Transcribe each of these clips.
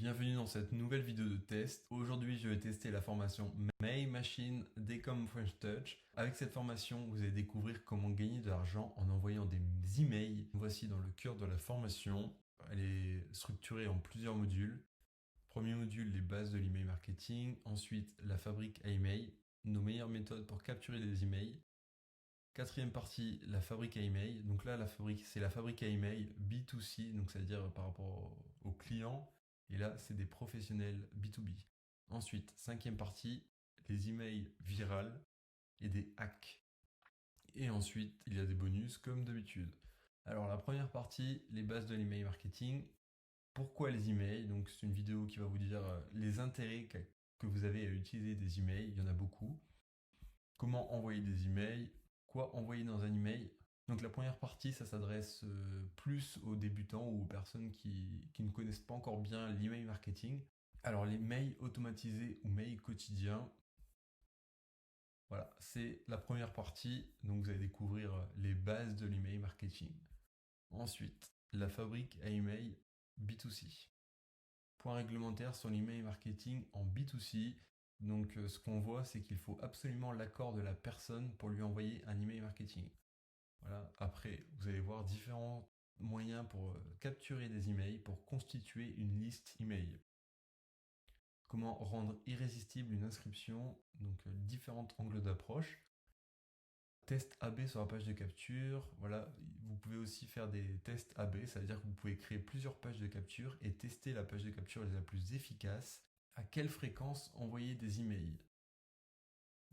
Bienvenue dans cette nouvelle vidéo de test. Aujourd'hui, je vais tester la formation Mail Machine Decom French Touch. Avec cette formation, vous allez découvrir comment gagner de l'argent en envoyant des emails. Voici dans le cœur de la formation. Elle est structurée en plusieurs modules. Premier module, les bases de l'email marketing. Ensuite, la fabrique à email, nos meilleures méthodes pour capturer des emails. Quatrième partie, la fabrique à email. Donc là, c'est la fabrique à email B2C, donc c'est-à-dire par rapport aux clients. Et là, c'est des professionnels B2B. Ensuite, cinquième partie, les emails virales et des hacks. Et ensuite, il y a des bonus comme d'habitude. Alors la première partie, les bases de l'email marketing. Pourquoi les emails? Donc c'est une vidéo qui va vous dire les intérêts que vous avez à utiliser des emails. Il y en a beaucoup. Comment envoyer des emails? Quoi envoyer dans un email? Donc la première partie, ça s'adresse plus aux débutants ou aux personnes qui ne connaissent pas encore bien l'email marketing. Alors les mails automatisés ou mails quotidiens, voilà, c'est la première partie. Donc vous allez découvrir les bases de l'email marketing. Ensuite, la fabrique à email B2C. Point réglementaire sur l'email marketing en B2C. Donc ce qu'on voit, c'est qu'il faut absolument l'accord de la personne pour lui envoyer un email marketing. Voilà. Après, vous allez voir différents moyens pour capturer des emails, pour constituer une liste email. Comment rendre irrésistible une inscription, donc différents angles d'approche. Test AB sur la page de capture. Voilà, vous pouvez aussi faire des tests AB, c'est-à-dire que vous pouvez créer plusieurs pages de capture et tester la page de capture la plus efficace. À quelle fréquence envoyer des emails?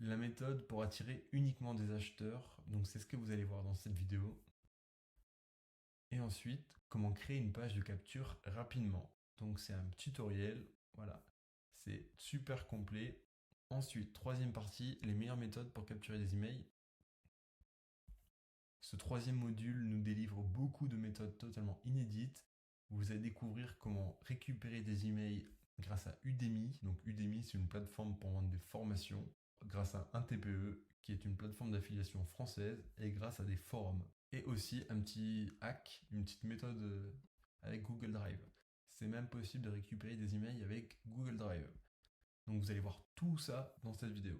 La méthode pour attirer uniquement des acheteurs, donc c'est ce que vous allez voir dans cette vidéo. Et ensuite, comment créer une page de capture rapidement. Donc c'est un tutoriel, voilà, c'est super complet. Ensuite, troisième partie, les meilleures méthodes pour capturer des emails. Ce troisième module nous délivre beaucoup de méthodes totalement inédites. Vous allez découvrir comment récupérer des emails grâce à Udemy. Donc Udemy, c'est une plateforme pour vendre des formations, grâce à un TPE, qui est une plateforme d'affiliation française, et grâce à des forums. Et aussi un petit hack, une petite méthode avec Google Drive. C'est même possible de récupérer des emails avec Google Drive. Donc vous allez voir tout ça dans cette vidéo.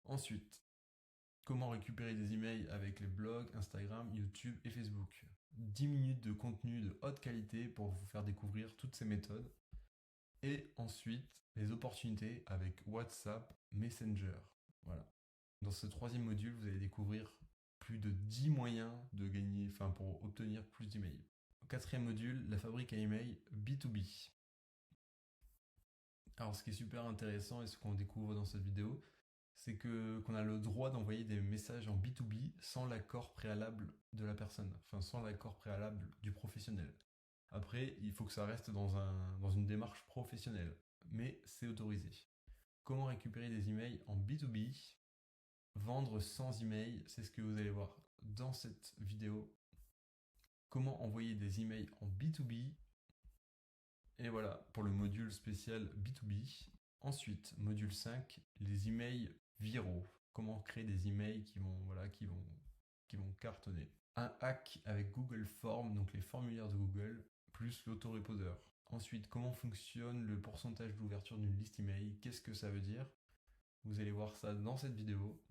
Ensuite, comment récupérer des emails avec les blogs, Instagram, YouTube et Facebook. 10 minutes de contenu de haute qualité pour vous faire découvrir toutes ces méthodes. Et ensuite, les opportunités avec WhatsApp, Messenger. Voilà. Dans ce troisième module, vous allez découvrir plus de 10 moyens de gagner, pour obtenir plus d'emails. Quatrième module, la fabrique à email B2B. Alors ce qui est super intéressant et ce qu'on découvre dans cette vidéo, c'est qu'on a le droit d'envoyer des messages en B2B sans l'accord préalable de la personne, sans l'accord préalable du professionnel. Après, il faut que ça reste dans une démarche professionnelle, mais c'est autorisé. Comment récupérer des emails en B2B? Vendre sans email, c'est ce que vous allez voir dans cette vidéo. Comment envoyer des emails en B2B? Et voilà pour le module spécial B2B. Ensuite, module 5, les emails viraux. Comment créer des emails qui vont cartonner. Un hack avec Google Forms, donc les formulaires de Google, plus l'autorépondeur. Ensuite, comment fonctionne le pourcentage d'ouverture d'une liste email? Qu'est-ce que ça veut dire? Vous allez voir ça dans cette vidéo.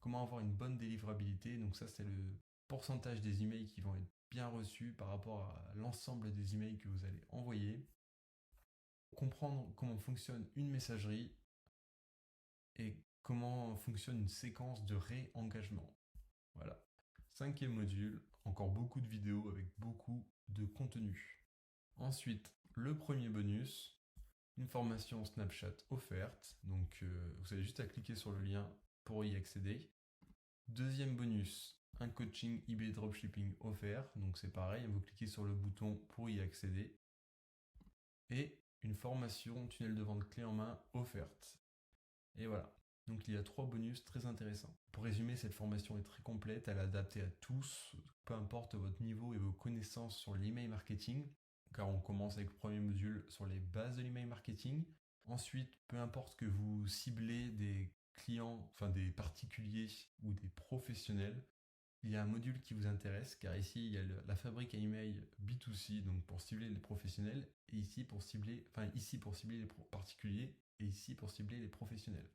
Comment avoir une bonne délivrabilité? Donc ça, c'est le pourcentage des emails qui vont être bien reçus par rapport à l'ensemble des emails que vous allez envoyer. Comprendre comment fonctionne une messagerie et comment fonctionne une séquence de réengagement. Voilà. Cinquième module, encore beaucoup de vidéos avec beaucoup de contenu. Ensuite, le premier bonus, une formation Snapchat offerte. Donc vous avez juste à cliquer sur le lien pour y accéder. Deuxième bonus, un coaching eBay Dropshipping offert. Donc c'est pareil, vous cliquez sur le bouton pour y accéder. Et une formation tunnel de vente clé en main offerte. Et voilà. Donc il y a 3 bonus très intéressants. Pour résumer, cette formation est très complète, elle est adaptée à tous, peu importe votre niveau et vos connaissances sur l'email marketing, car on commence avec le premier module sur les bases de l'email marketing. Ensuite, peu importe que vous ciblez des clients, des particuliers ou des professionnels, il y a un module qui vous intéresse, car ici il y a la fabrique à email B2C, donc pour cibler les professionnels, et ici pour cibler les particuliers, et ici pour cibler les professionnels.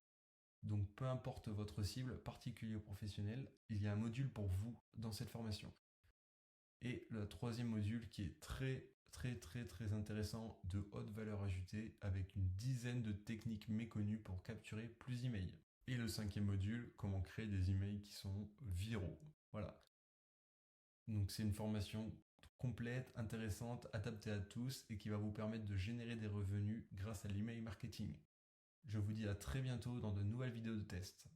Donc peu importe votre cible, particulier ou professionnel, il y a un module pour vous dans cette formation. Et le troisième module qui est très intéressant, de haute valeur ajoutée, avec une dizaine de techniques méconnues pour capturer plus d'emails. Et le cinquième module, comment créer des emails qui sont viraux. Voilà. Donc c'est une formation complète, intéressante, adaptée à tous et qui va vous permettre de générer des revenus grâce à l'email marketing. Je vous dis à très bientôt dans de nouvelles vidéos de test.